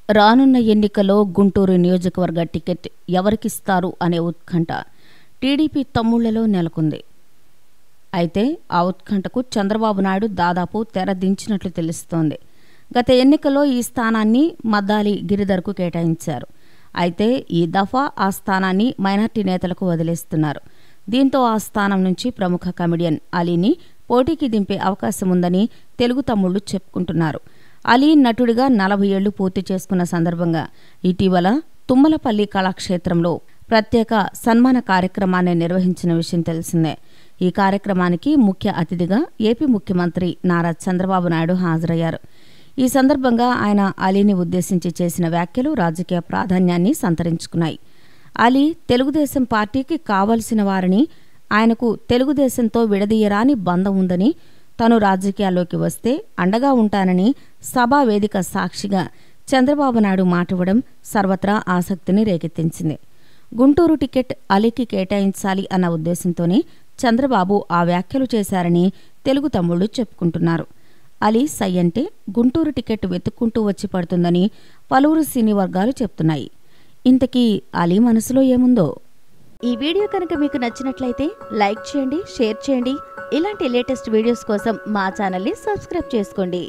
రానున్న ఎన్నికల్లో గుంటూరు నియోజకవర్గ టికెట్ ఎవరికిస్తారు అనే ఉత్కంఠ టీడీపీ తమ్ముళ్లలో నెలకొంది. అయితే ఆ ఉత్కంఠకు చంద్రబాబు నాయుడు దాదాపు తెరదించినట్లు తెలుస్తోంది. గత ఎన్నికల్లో ఈ స్థానాన్ని మద్దాలి గిరిధర్కు కేటాయించారు. అయితే ఈ దఫా ఆ స్థానాన్ని మైనార్టీ నేతలకు వదిలేస్తున్నారు. దీంతో ఆ స్థానం నుంచి ప్రముఖ కమెడియన్ అలీని పోటీకి దింపే అవకాశం ఉందని తెలుగు తమ్ముళ్లు చెప్పుకుంటున్నారు. అలీ నటుడిగా 40 ఏళ్లు పూర్తి చేసుకున్న సందర్భంగా ఇటీవల తుమ్మలపల్లి కళాక్షేత్రంలో ప్రత్యేక సన్మాన కార్యక్రమాన్ని నిర్వహించిన విషయం తెలిసిందే. ఈ కార్యక్రమానికి ముఖ్య అతిథిగా ఏపీ ముఖ్యమంత్రి నారా చంద్రబాబు నాయుడు హాజరయ్యారు. ఈ సందర్భంగా ఆయన అలీని ఉద్దేశించి చేసిన వ్యాఖ్యలు రాజకీయ ప్రాధాన్యాన్ని సంతరించుకున్నాయి. అలీ తెలుగుదేశం పార్టీకి కావలసిన వారని, ఆయనకు తెలుగుదేశంతో విడదీయరాని బంధం ఉందని, తాను రాజకీయాల్లోకి వస్తే అండగా ఉంటానని సభా వేదిక సాక్షిగా చంద్రబాబు నాయుడు మాటివ్వడం సర్వత్రా ఆసక్తిని రేకెత్తించింది. గుంటూరు టికెట్ అలీకి కేటాయించాలి అన్న ఉద్దేశంతోనే చంద్రబాబు ఆ వ్యాఖ్యలు చేశారని తెలుగు తమ్ముళ్లు చెప్పుకుంటున్నారు. అలీ సై అంటే గుంటూరు టికెట్ వెతుక్కుంటూ వచ్చి పడుతుందని పలువురు సినీ వర్గాలు చెప్తున్నాయి. ఇంతకీ అలీ మనసులో ఏముందో? ఈ వీడియో కనుక మీకు నచ్చినట్లయితే లైక్ చేయండి, షేర్ చేయండి. ఇలాంటి లేటెస్ట్ వీడియోస్ కోసం మా ఛానల్ని సబ్స్క్రైబ్ చేసుకోండి.